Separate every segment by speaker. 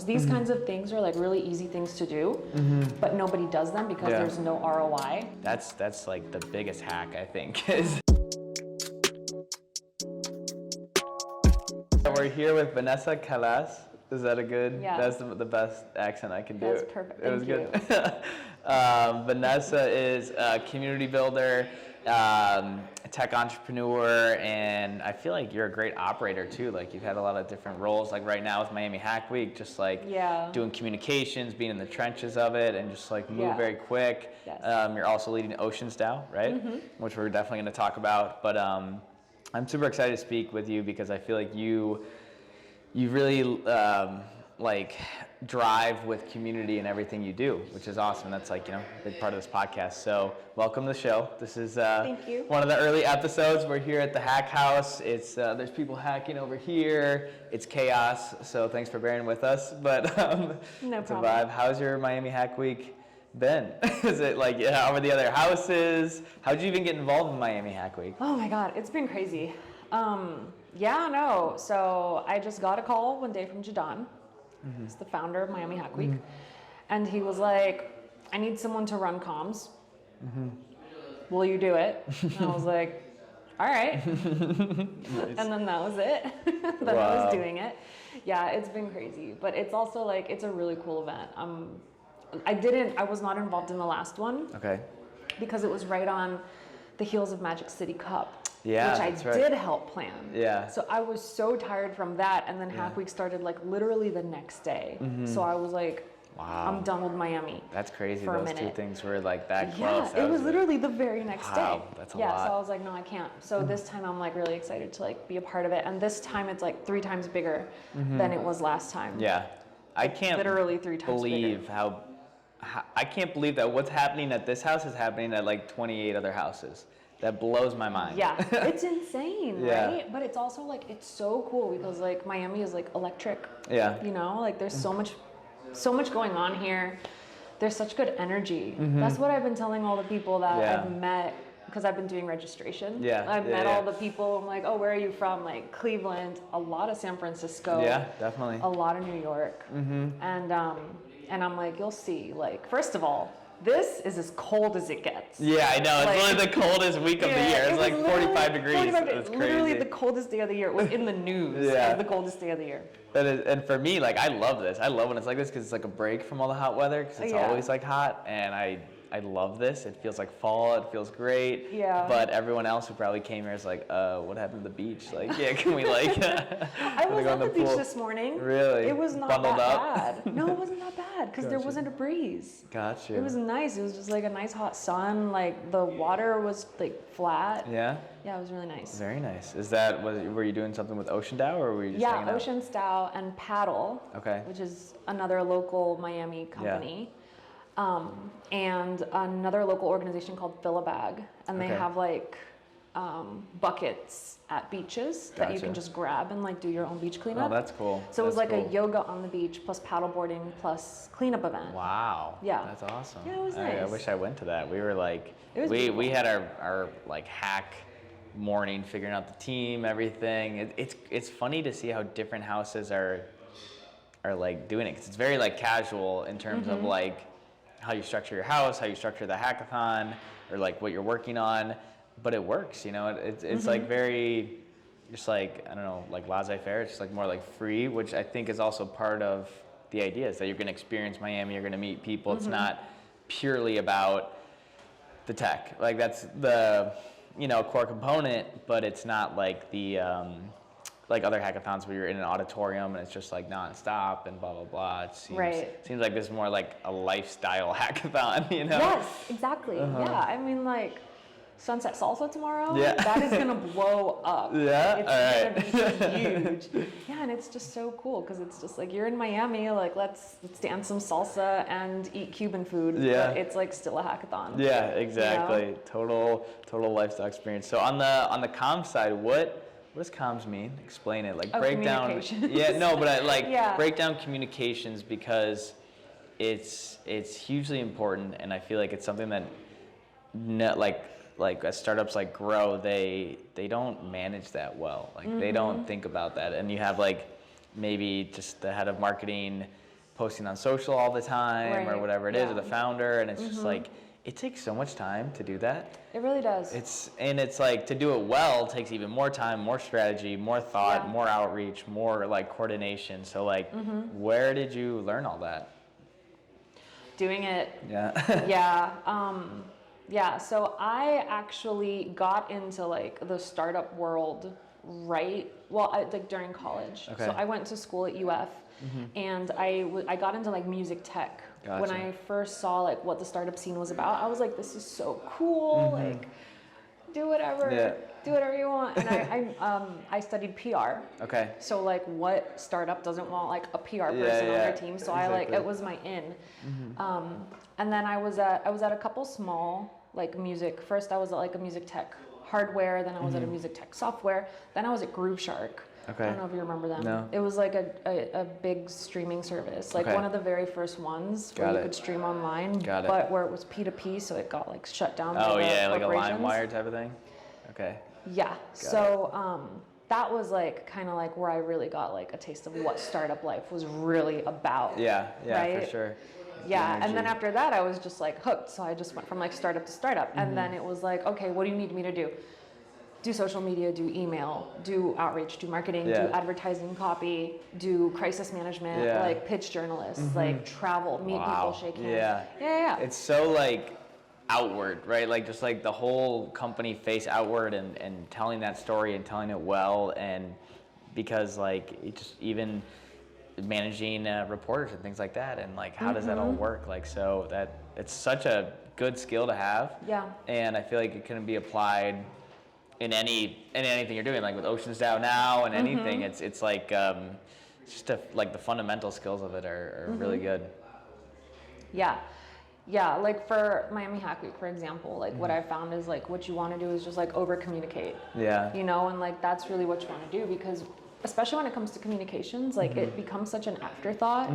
Speaker 1: These kinds of things are like really easy things to do, but nobody does them because there's no ROI.
Speaker 2: That's like the biggest hack, I think, is. We're here with Vanessa Calás. Is that a good?
Speaker 1: Yeah.
Speaker 2: That's the best accent I can do.
Speaker 1: That's perfect.
Speaker 2: It was
Speaker 1: Thank
Speaker 2: good. Vanessa is a community builder, tech entrepreneur, and I feel like you're a great operator too. Like you've had a lot of different roles. Like right now with Miami Hack Week, just like doing communications, being in the trenches of it, and just like move very quick.
Speaker 1: Yes.
Speaker 2: You're also leading OceansDAO, right? Which we're definitely going to talk about. But I'm super excited to speak with you because I feel like you really like drive with community in everything you do, which is awesome. That's like, a big part of this podcast. So welcome to the show. This is
Speaker 1: Thank you.
Speaker 2: One of the early episodes. We're here at the Hack House. It's there's people hacking over here. It's chaos. So thanks for bearing with us. But
Speaker 1: No
Speaker 2: it's a
Speaker 1: problem.
Speaker 2: vibe. How's your Miami Hack Week been? Is it like how are the other houses? How'd you even get involved in Miami Hack Week?
Speaker 1: Oh my God, it's been crazy. So I just got a call one day from Jadon. He's the founder of Miami Hack Week. And he was like, I need someone to run comms. Will you do it? And I was like, all right.
Speaker 2: Nice.
Speaker 1: And then that was it. Then I was doing it. Yeah, it's been crazy. But it's also like, it's a really cool event. I was not involved in the last one.
Speaker 2: Okay.
Speaker 1: Because it was right on the heels of Magic City Cup.
Speaker 2: Yeah,
Speaker 1: which I did help plan.
Speaker 2: Yeah.
Speaker 1: So I was so tired from that, and then Hack Week started like literally the next day. So I was like,
Speaker 2: wow,
Speaker 1: I'm done with Miami.
Speaker 2: That's crazy.
Speaker 1: For a
Speaker 2: Those
Speaker 1: minute.
Speaker 2: two things were like that close.
Speaker 1: Yeah, it was literally the very next day.
Speaker 2: Wow, that's a lot.
Speaker 1: Yeah, so I was like, no, I can't. So this time I'm like really excited to like be a part of it, and this time it's like 3 times bigger than it was last time.
Speaker 2: Yeah, I can't
Speaker 1: literally 3 times
Speaker 2: believe
Speaker 1: bigger.
Speaker 2: how I can't believe that what's happening at this house is happening at like 28 other houses. That blows my mind.
Speaker 1: Yeah, it's insane,
Speaker 2: Yeah.
Speaker 1: right? But it's also like, it's so cool because like Miami is like electric.
Speaker 2: Yeah.
Speaker 1: Like there's so much going on here. There's such good energy. That's what I've been telling all the people that I've met, because I've been doing registration.
Speaker 2: Yeah.
Speaker 1: I've met all the people. I'm like, oh, where are you from? Like Cleveland, a lot of San Francisco.
Speaker 2: Yeah, definitely.
Speaker 1: A lot of New York. And I'm like, you'll see. Like, first of all, this is as cold as it gets.
Speaker 2: Yeah, I know. It's
Speaker 1: Like-
Speaker 2: literally the coldest week of the year. It's like 45 degrees. It's crazy.
Speaker 1: Literally the coldest day of the year. It was in the news as the coldest day of the year.
Speaker 2: And for me, like, I love this. I love when it's like this because it's like a break from all the hot weather because it's always like hot. And I love this. It feels like fall. It feels great.
Speaker 1: Yeah.
Speaker 2: But everyone else who probably came here is like, what happened to the beach? Like, yeah, can we like?
Speaker 1: I was at the beach this morning.
Speaker 2: Really?
Speaker 1: It was not
Speaker 2: Bundled
Speaker 1: that
Speaker 2: up?
Speaker 1: bad. No, it wasn't that bad because there
Speaker 2: Gotcha.
Speaker 1: wasn't a breeze.
Speaker 2: Gotcha.
Speaker 1: It was nice. It was just like a nice hot sun. Like the water was like flat.
Speaker 2: Yeah.
Speaker 1: Yeah, it was really nice.
Speaker 2: Very nice. Were you doing something with OceansDAO or were you just hanging out?
Speaker 1: OceansDAO and Paddle,
Speaker 2: Okay.
Speaker 1: which is another local Miami company. And another local organization called Fill a Bag, and they have like buckets at beaches that you can just grab and like do your own beach cleanup.
Speaker 2: Oh, that's cool.
Speaker 1: So it was
Speaker 2: That's
Speaker 1: like
Speaker 2: cool.
Speaker 1: a yoga on the beach plus paddleboarding plus cleanup event.
Speaker 2: Wow.
Speaker 1: Yeah.
Speaker 2: That's awesome.
Speaker 1: Yeah, it was
Speaker 2: I
Speaker 1: nice.
Speaker 2: wish I went to that. We were like,
Speaker 1: It was
Speaker 2: we
Speaker 1: beautiful.
Speaker 2: had our like hack morning, figuring out the team, everything. It's funny to see how different houses are like doing it because it's very like casual in terms of like how you structure your house, how you structure the hackathon, or like what you're working on. But it works, It's like very, just like, I don't know, like laissez-faire. It's just like more like free, which I think is also part of the idea is that you're going to experience Miami, you're going to meet people. It's not purely about the tech. Like that's the, core component, but it's not like the, like other hackathons where you're in an auditorium and it's just like nonstop and blah, blah, blah. It seems like this is more like a lifestyle hackathon,
Speaker 1: Yes, exactly. Yeah, I mean like Sunset Salsa tomorrow.
Speaker 2: Yeah.
Speaker 1: That is gonna blow up.
Speaker 2: Yeah?
Speaker 1: It's gonna be huge. Yeah, and it's just so cool because it's just like you're in Miami, like let's dance some salsa and eat Cuban food.
Speaker 2: Yeah.
Speaker 1: But it's like still a hackathon.
Speaker 2: Yeah, exactly. Total lifestyle experience. So on the comms side, what does comms mean? Explain it. Like break down.
Speaker 1: Communications.
Speaker 2: Yeah, no, but break down communications because it's hugely important, and I feel like it's something that as startups like grow, they don't manage that well. Like they don't think about that, and you have like maybe just the head of marketing posting on social all the time or whatever it is, or the founder, and it's just like, it takes so much time to do that.
Speaker 1: It really does.
Speaker 2: It's like, to do it well takes even more time, more strategy, more thought, more outreach, more like coordination. So like, where did you learn all that?
Speaker 1: Doing it.
Speaker 2: Yeah.
Speaker 1: Yeah. So I actually got into like the startup world like during college.
Speaker 2: Okay.
Speaker 1: So I went to school at UF, and I got into like music tech.
Speaker 2: Gotcha.
Speaker 1: When I first saw like what the startup scene was about, I was like, this is so cool. Like, do whatever you want. And I studied PR.
Speaker 2: Okay.
Speaker 1: So like, what startup doesn't want like a PR person on their team? So
Speaker 2: exactly.
Speaker 1: it was my in. And then I was at a couple small like music. First I was at like a music tech hardware, then I was at a music tech software, then I was at Groove Shark.
Speaker 2: Okay.
Speaker 1: I don't know if you remember them.
Speaker 2: No.
Speaker 1: It was like a big streaming service, like one of the very first ones where you could stream online, but where it was P2P, so it got like shut down by the
Speaker 2: like a
Speaker 1: corporations.
Speaker 2: LimeWire type of thing? Okay.
Speaker 1: Yeah. So that was like kind of like where I really got like a taste of what startup life was really about.
Speaker 2: Yeah,
Speaker 1: right?
Speaker 2: for sure.
Speaker 1: Yeah, and then after that I was just like hooked, so I just went from like startup to startup, and then it was like, okay, what do you need me to do? Do social media, do email, do outreach, do marketing, do advertising copy, do crisis management, like pitch journalists, like travel, meet people, shake hands. Yeah.
Speaker 2: It's so like outward, right? Like just like the whole company face outward and telling that story and telling it well, and because like it just even managing reporters and things like that, and like how does that all work? Like, so that it's such a good skill to have. Yeah. And I feel like it can be applied in anything you're doing, like with OceansDAO now and anything. It's like like the fundamental skills of it are really good.
Speaker 1: Yeah, like for Miami Hack Week, for example, like what I found is like what you want to do is just like over communicate. Yeah. You know, and like that's really what you want to do, because especially when it comes to communications, like it becomes such an afterthought,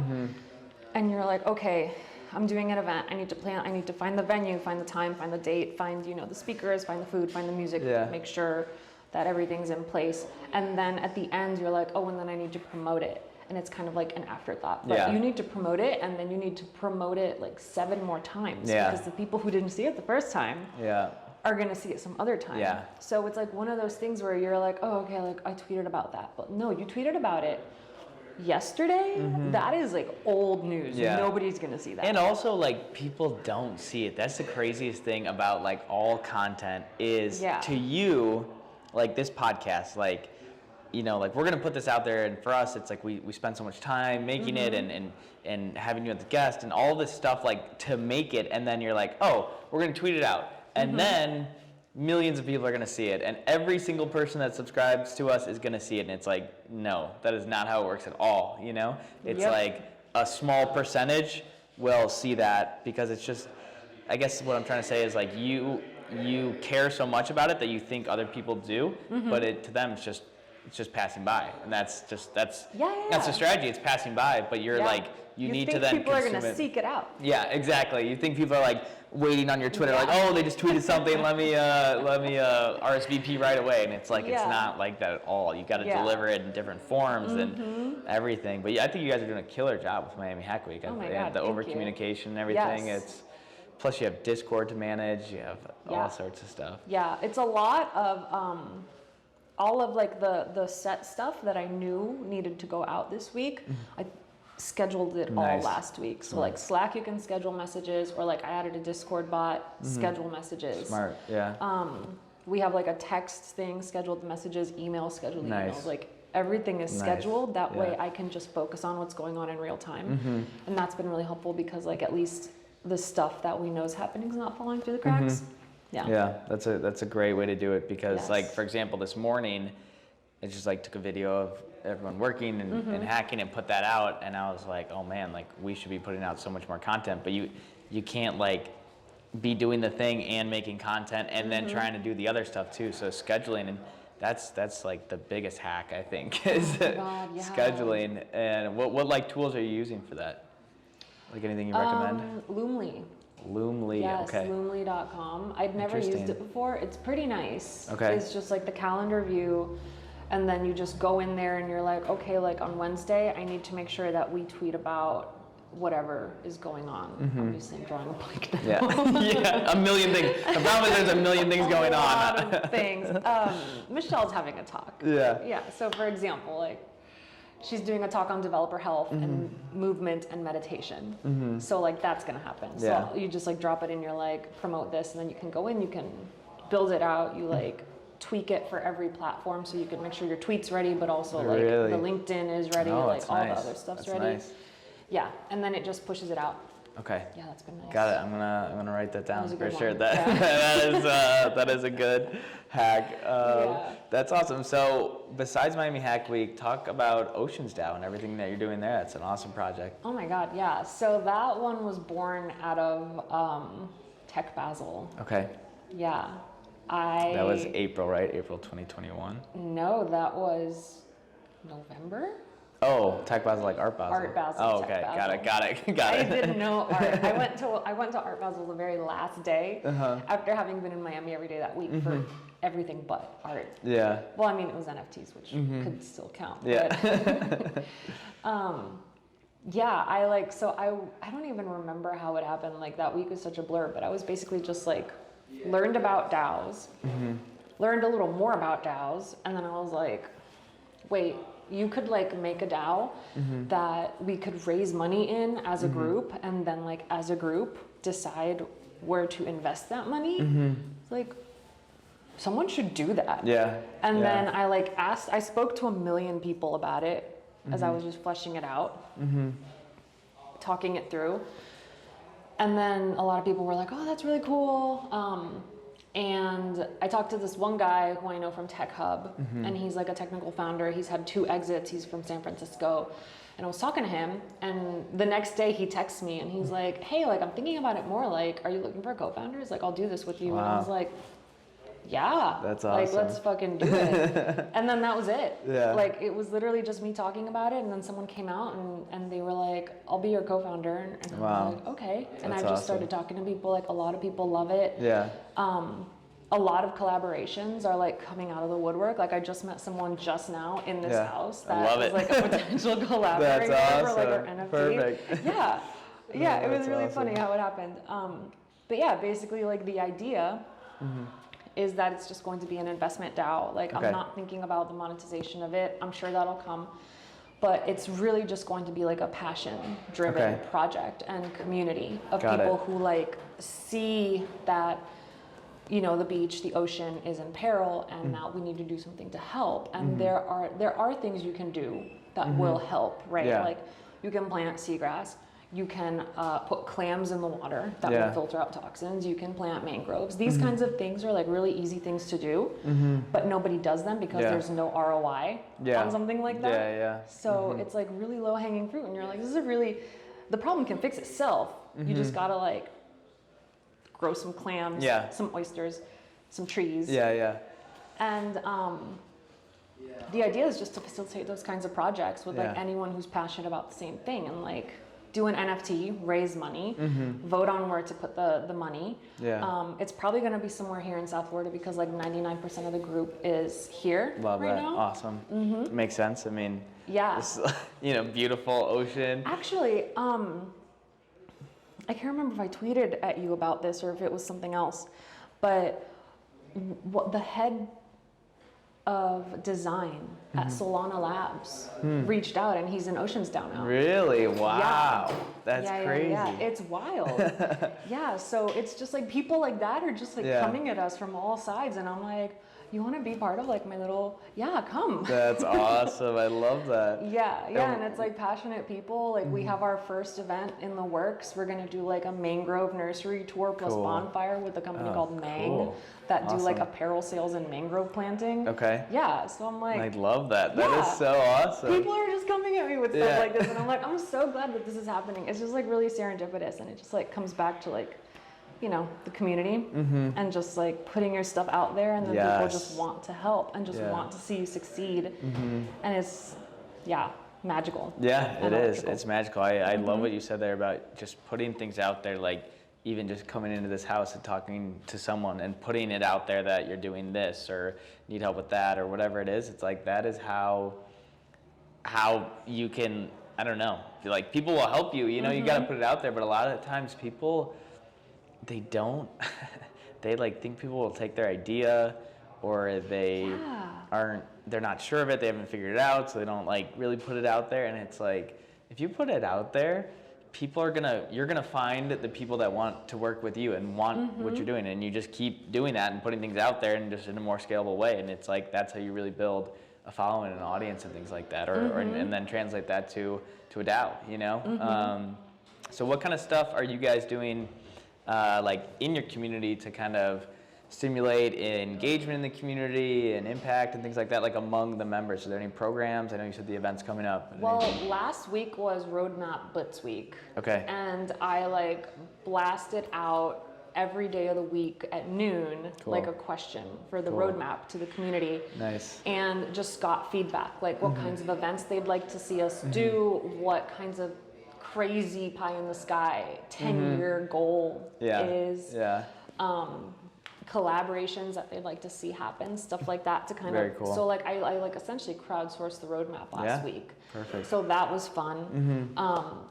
Speaker 1: and you're like, okay, I'm doing an event, I need to find the venue, find the time, find the date, find, you know, the speakers, find the food, find the music, make sure that everything's in place. And then at the end you're like, oh, and then I need to promote it. And it's kind of like an afterthought. But you need to promote it, and then you need to promote it like 7 more times, because the people who didn't see it the first time are going to see it some other time. Yeah. So it's like one of those things where you're like, oh, okay, like I tweeted about that. But no, you tweeted about it yesterday. That is like old news. Nobody's going to see that.
Speaker 2: And also like people don't see it. That's the craziest thing about like all content is to you, like this podcast, like, you know, like we're going to put this out there, and for us it's like we spend so much time making it and having you as a guest and all this stuff like to make it, and then you're like, oh, we're going to tweet it out. And then millions of people are going to see it, and every single person that subscribes to us is going to see it. And it's like, no, that is not how it works at all. You know, it's like a small percentage will see that, because it's just, I guess what I'm trying to say is like you care so much about it that you think other people do, but to them it's just passing by, and that's the strategy. It's passing by, but you're like you need to then
Speaker 1: people are going to seek it out.
Speaker 2: Yeah, exactly. You think people are like waiting on your Twitter, like, oh, they just tweeted something, let me RSVP right away, and it's like it's not like that at all. You got to deliver it in different forms and everything. But I think you guys are doing a killer job with Miami Hack Week. The over communication and everything. It's plus you have Discord to manage. You have all sorts of stuff. Yeah,
Speaker 1: it's a lot of all of like the set stuff that I knew needed to go out this week. I scheduled it all last week. So like Slack, you can schedule messages, or like I added a Discord bot, schedule messages.
Speaker 2: Smart, yeah.
Speaker 1: We have like a text thing, scheduled messages, email, scheduled emails. Like everything is scheduled. That way I can just focus on what's going on in real time. And that's been really helpful, because like at least the stuff that we know is happening is not falling through the cracks. Yeah, that's a great way to do it, because like for example this morning I just like took a video of everyone working and hacking and put that out, and I was like, oh man, like we should be putting out so much more content, but you can't like be doing the thing and making content and then trying to do the other stuff too. So scheduling, and that's like the biggest hack I think is scheduling. And what like tools are you using for that? Like anything you recommend? Loomly, yes,
Speaker 2: okay.
Speaker 1: Loomly.com. I'd never used it before. It's pretty nice. Okay. It's just like the calendar view, And then you just go in there and you're like, okay, like on Wednesday, I need to make sure that we tweet about whatever is going on. Obviously, I'm drawing a blank now.
Speaker 2: Yeah, a million things. The problem is there's a million things going on.
Speaker 1: A lot of things. Michelle's having a talk. Yeah, so for example, like, she's doing a talk on developer health and movement and meditation. So like that's gonna happen. So you just like drop it in, you're like, promote this, and then you can go in, you can build it out, you like tweak it for every platform so you can make sure your tweet's ready, but also like the LinkedIn is ready, like all the other stuff's ready.
Speaker 2: Nice.
Speaker 1: Yeah, and then it just pushes it out.
Speaker 2: Okay.
Speaker 1: Yeah, that's been nice.
Speaker 2: Got it. I'm gonna write that down for sure.
Speaker 1: One.
Speaker 2: That is a good hack. That's awesome. So besides Miami Hack Week, talk about OceansDAO and everything that you're doing there. That's an awesome project.
Speaker 1: Oh my God, yeah. So that one was born out of Tech Basel.
Speaker 2: Okay.
Speaker 1: Yeah.
Speaker 2: That was April, right? April 2021.
Speaker 1: No, that was November.
Speaker 2: Oh, Tech Basel, like Art Basel.
Speaker 1: Art Basel.
Speaker 2: Oh, okay. Got it.
Speaker 1: I didn't know art. I went to Art Basel the very last day after having been in Miami every day that week for everything but art.
Speaker 2: Yeah.
Speaker 1: Well, I mean, it was NFTs, which could still count.
Speaker 2: Yeah.
Speaker 1: But, yeah, I don't even remember how it happened. Like that week was such a blur, but I was basically just like learned about DAOs, learned a little more about DAOs, and then I was like, wait, you could like make a DAO that we could raise money in as a group, and then like as a group decide where to invest that money. Like someone should do that.
Speaker 2: Yeah.
Speaker 1: And then I like I spoke to 1 million people about it as I was just fleshing it out, talking it through. And then a lot of people were like, oh, that's really cool. And I talked to this one guy who I know from Tech Hub, and he's like a technical founder. He's had 2 exits. He's from San Francisco. And I was talking to him, and the next day he texts me and he's like, hey, like I'm thinking about it more. Like, are you looking for a co-founder? He's like, I'll do this with you.
Speaker 2: Wow.
Speaker 1: And I was like, yeah.
Speaker 2: That's
Speaker 1: like,
Speaker 2: awesome.
Speaker 1: let's fucking do it. And then that was it.
Speaker 2: Yeah.
Speaker 1: Like it was literally just me talking about it, and then someone came out and they were like, I'll be your co-founder. And I was like, okay. And I just started talking to people. Like a lot of people love it.
Speaker 2: Yeah.
Speaker 1: A lot of collaborations are like coming out of the woodwork. Like I just met someone just now in this house that was like a potential collaborator for like our NFT.
Speaker 2: Perfect.
Speaker 1: Yeah. Yeah, it was really funny how it happened. But yeah, basically like the idea is that it's just going to be an investment DAO. Like I'm not thinking about the monetization of it. I'm sure that'll come. But it's really just going to be like a passion-driven project and community of people who like see that, you know, the beach, the ocean is in peril, and now we need to do something to help. And there are things you can do that will help, right? Like you can plant seagrass. You can put clams in the water that will filter out toxins. You can plant mangroves. These kinds of things are like really easy things to do, but nobody does them because there's no ROI on something like that. So it's like really low hanging fruit, and you're like, this is the problem can fix itself. You just gotta like grow some clams, some oysters, some trees. And the idea is just to facilitate those kinds of projects with like anyone who's passionate about the same thing, and like do an NFT, raise money, vote on where to put the money. It's probably going to be somewhere here in South Florida because like 99% of the group is here
Speaker 2: Love
Speaker 1: right
Speaker 2: that.
Speaker 1: now.
Speaker 2: Awesome. Makes sense. I mean, this, you know, beautiful ocean.
Speaker 1: Actually, I can't remember if I tweeted at you about this or if it was something else, but what the head of design at Solana Labs reached out, and he's in OceansDAO now.
Speaker 2: Really? Wow. That's crazy.
Speaker 1: Yeah, it's wild. So it's just like people like that are just like coming at us from all sides, and I'm like, you want to be part of like my little, come.
Speaker 2: That's awesome. I love that.
Speaker 1: And it's like passionate people. Like we have our first event in the works. We're going to do like a mangrove nursery tour plus bonfire with a company called Mang that do like apparel sales and mangrove planting. So I'm like,
Speaker 2: I love that. That is so awesome.
Speaker 1: People are just coming at me with stuff like this, and I'm like, I'm so glad that this is happening. It's just like really serendipitous, and it just like comes back to like, you know, the community and just like putting your stuff out there, and then people just want to help and just want to see you succeed. And it's magical.
Speaker 2: It is. It's magical. I love what you said there about just putting things out there. Like even just coming into this house and talking to someone and putting it out there that you're doing this or need help with that or whatever it is, it's like that is how you can, I don't know, feel like people will help you, you know, you got to put it out there, but a lot of the times people, they don't, they like think people will take their idea, or they they're not sure of it, they haven't figured it out, so they don't like really put it out there. And it's like, if you put it out there, you're gonna find the people that want to work with you and want what you're doing, and you just keep doing that and putting things out there and just in a more scalable way. And it's like, that's how you really build a following, an audience, and things like that, and then translate that to a DAO, you know? So what kind of stuff are you guys doing like in your community to kind of stimulate engagement in the community and impact and things like that, like among the members? Are there any programs? I know you said the event's coming up.
Speaker 1: Well, last week was Roadmap Blitz Week.
Speaker 2: Okay.
Speaker 1: And I like blasted out every day of the week at noon, like a question for the roadmap to the community.
Speaker 2: Nice.
Speaker 1: And just got feedback, like what kinds of events they'd like to see us do, what kinds of crazy pie in the sky 10-year goal is. Yeah. Collaborations that they'd like to see happen, stuff like that, to kind
Speaker 2: Very
Speaker 1: of
Speaker 2: cool.
Speaker 1: So like I like essentially crowdsourced the roadmap last week.
Speaker 2: Perfect.
Speaker 1: So that was fun.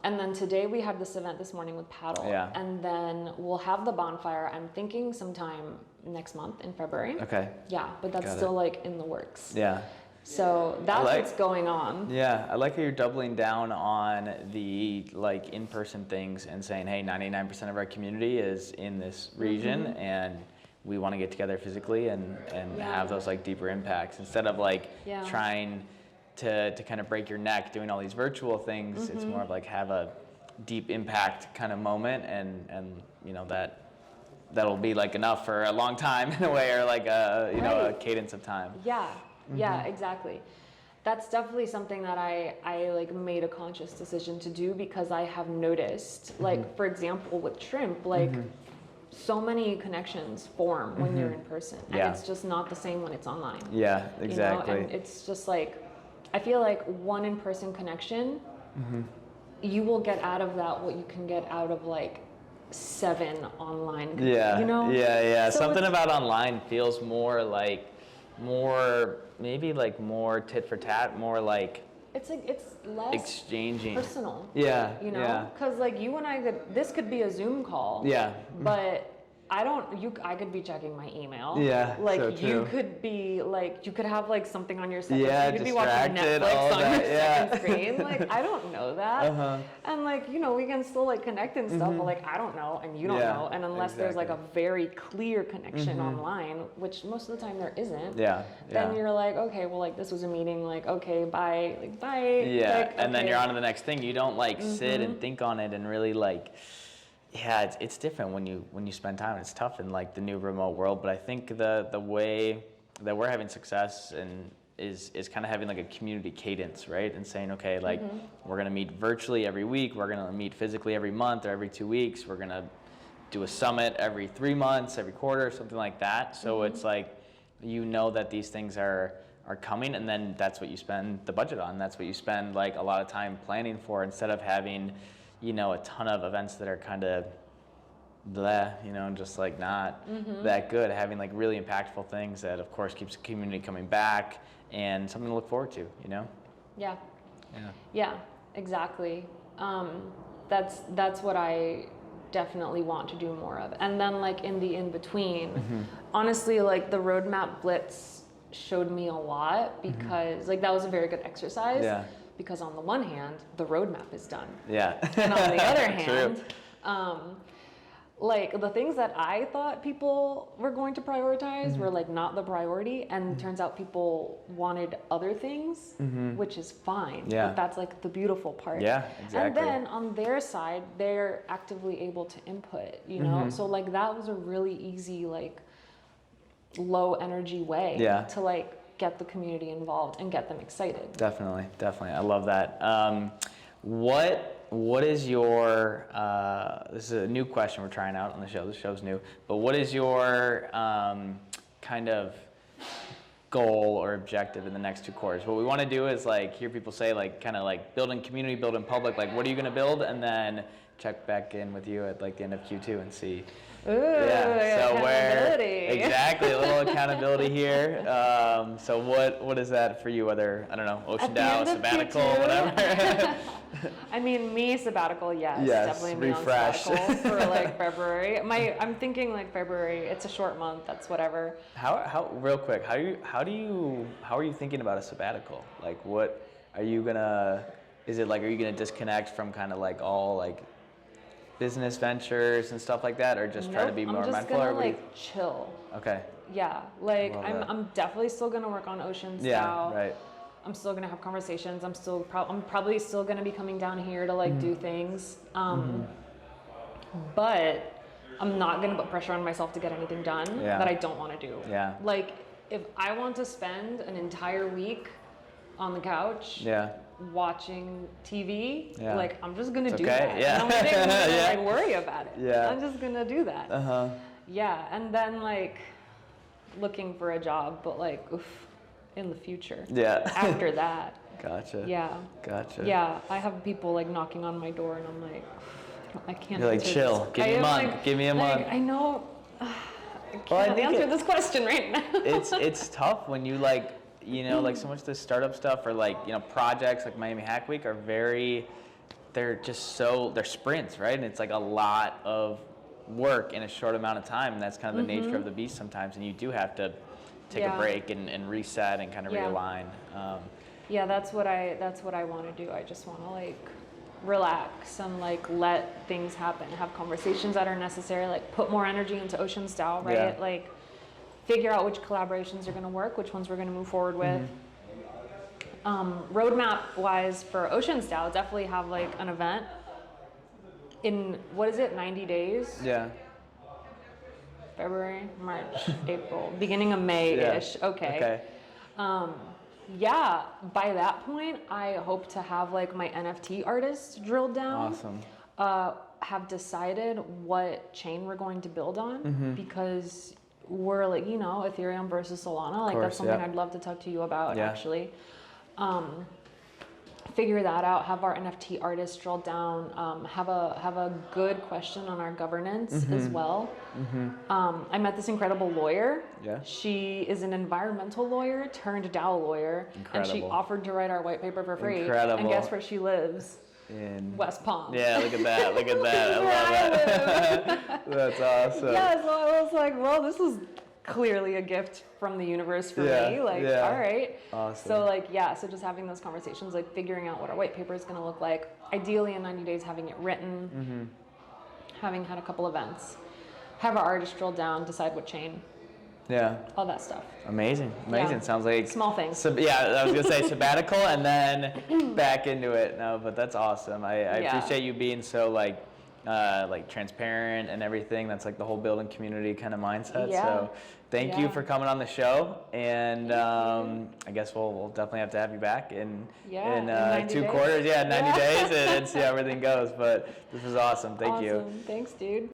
Speaker 1: And then today we had this event this morning with paddle, and then we'll have the bonfire. I'm thinking sometime next month in February.
Speaker 2: Okay.
Speaker 1: Yeah, but that's still like in the works.
Speaker 2: Yeah.
Speaker 1: So that's what's going on.
Speaker 2: Yeah, I like how you're doubling down on the like in-person things and saying, hey, 99% of our community is in this region, and we want to get together physically and have those like deeper impacts, instead of like trying to kind of break your neck doing all these virtual things. It's more of like have a deep impact kind of moment, and you know, that'll be like enough for a long time in a way, or like a know a cadence of time.
Speaker 1: Yeah, exactly. That's definitely something that I like made a conscious decision to do, because I have noticed, like for example with Shrimp, like so many connections form when you're in person, and it's just not the same when it's online.
Speaker 2: Yeah, exactly.
Speaker 1: You know? And it's just like, I feel like one in-person connection, you will get out of that what you can get out of like 7 online. You know?
Speaker 2: Yeah. So something about online feels more maybe like more tit for tat, more like
Speaker 1: it's less
Speaker 2: exchanging,
Speaker 1: personal.
Speaker 2: Yeah.
Speaker 1: You know, because like you and I this could be a Zoom call.
Speaker 2: Yeah.
Speaker 1: But I could be checking my email.
Speaker 2: Yeah.
Speaker 1: Like
Speaker 2: so
Speaker 1: you could be like, you could have like something on your second screen. You could be watching
Speaker 2: distracted,
Speaker 1: Netflix on your
Speaker 2: that.
Speaker 1: second screen. Like I don't know that. And like, you know, we can still like connect and stuff, but like I don't know and you don't know. And unless there's like a very clear connection online, which most of the time there isn't. Then you're like, okay, well like this was a meeting, like okay, bye, like bye.
Speaker 2: Yeah.
Speaker 1: Like,
Speaker 2: and then you're on to the next thing. You don't like sit and think on it and really like. Yeah, it's different when you spend time. It's tough in like the new remote world, but I think the way that we're having success and is kind of having like a community cadence, right? And saying, okay, like we're gonna meet virtually every week, we're gonna meet physically every month or every 2 weeks, we're gonna do a summit every 3 months, every quarter, something like that. So it's like, you know that these things are coming, and then that's what you spend the budget on. That's what you spend like a lot of time planning for, instead of having, you know, a ton of events that are kind of bleh, you know, just like not that good. Having like really impactful things that of course keeps the community coming back and something to look forward to, you know? Yeah, exactly.
Speaker 1: That's what I definitely want to do more of. And then like in the in-between, honestly, like the Roadmap Blitz showed me a lot, because like that was a very good exercise. Because on the one hand, the roadmap is done. And on the other hand, like the things that I thought people were going to prioritize were like not the priority, and turns out people wanted other things, which is fine. But that's like the beautiful part. And then on their side, they're actively able to input, you know? So like that was a really easy, like low energy way to like get the community involved and get them excited.
Speaker 2: Definitely. I love that. What is your, this is a new question we're trying out on the show, the show's new, but what is your kind of goal or objective in the next 2 quarters. What we want to do is like hear people say like kind of like building community, building public, like what are you going to build, and then check back in with you at like the end of Q2 and see.
Speaker 1: Ooh,
Speaker 2: so
Speaker 1: accountability.
Speaker 2: Exactly, a little accountability here. So what is that for you? Whether, I don't know, OceansDAO, sabbatical,
Speaker 1: Q2,
Speaker 2: whatever.
Speaker 1: I mean, me sabbatical, yes, definitely me
Speaker 2: refresh.
Speaker 1: on sabbatical for like February. I'm thinking like February. It's a short month. That's whatever.
Speaker 2: How real quick? How are you thinking about a sabbatical? Like, what are you gonna? Is it like, are you gonna disconnect from kind of like all like business ventures and stuff like that, or just try to be more mindful?
Speaker 1: I'm just gonna like chill.
Speaker 2: Okay.
Speaker 1: Yeah, like I'm definitely still gonna work on OceansDAO.
Speaker 2: Yeah, right.
Speaker 1: I'm still gonna have conversations. I'm probably still gonna be coming down here to like do things. But I'm not gonna put pressure on myself to get anything done that I don't want to do.
Speaker 2: Yeah.
Speaker 1: Like if I want to spend an entire week on the couch watching TV, like I'm just gonna do that.
Speaker 2: Yeah.
Speaker 1: I'm not gonna like worry about it.
Speaker 2: Yeah.
Speaker 1: I'm just gonna do that. Yeah, and then like looking for a job, but like in the future. Yeah. After that.
Speaker 2: Gotcha.
Speaker 1: Yeah.
Speaker 2: Gotcha.
Speaker 1: Yeah, I have people like knocking on my door, and I'm like, I can't.
Speaker 2: You're like, chill. Give me a month.
Speaker 1: Like,
Speaker 2: give me a month.
Speaker 1: I know. I can't answer this question right now.
Speaker 2: it's tough when you like, you know, like so much of this startup stuff or like, you know, projects like Miami Hack Week are they're sprints, right? And it's like a lot of work in a short amount of time, and that's kind of the nature of the beast sometimes, and you do have to take a break and reset and kind of realign.
Speaker 1: Yeah, that's what I want to do. I just want to like relax and like let things happen, have conversations that are necessary, like put more energy into OceansDAO, right?
Speaker 2: Yeah.
Speaker 1: Like figure out which collaborations are going to work, which ones we're going to move forward with. Roadmap wise for OceansDAO, definitely have like an event in, 90 days?
Speaker 2: Yeah.
Speaker 1: February, March, April, beginning of May-ish. Okay. Yeah, by that point, I hope to have like my NFT artists drilled down.
Speaker 2: Awesome.
Speaker 1: Have decided what chain we're going to build on, because we're like, you know, Ethereum versus Solana. Like that's something I'd love to talk to you about actually. Figure that out, have our NFT artists drill down, have a good question on our governance as well. I met this incredible lawyer. Yeah. She is an environmental lawyer turned DAO lawyer. Incredible. And she offered to write our white paper for free. Incredible. And guess where she lives? In West Palm.
Speaker 2: Yeah, look at that. Look at that. I love that. That's awesome.
Speaker 1: Yeah, so I was like, well, this is clearly a gift from the universe for me. Like, all right. Awesome. So like, so just having those conversations, like figuring out what our white paper is going to look like, ideally in 90 days, having it written, having had a couple events, have our artists drill down, decide what chain. Yeah. All that stuff.
Speaker 2: Amazing. Sounds like
Speaker 1: small things.
Speaker 2: I was gonna say sabbatical and then back into it. No, but that's awesome. I appreciate you being so like transparent and everything. That's like the whole building community kind of mindset. Yeah. So thank you for coming on the show, and I guess we'll definitely have to have you back in 2 quarters. 90 days and see how everything goes. But this was awesome. Thank you.
Speaker 1: Thanks, dude.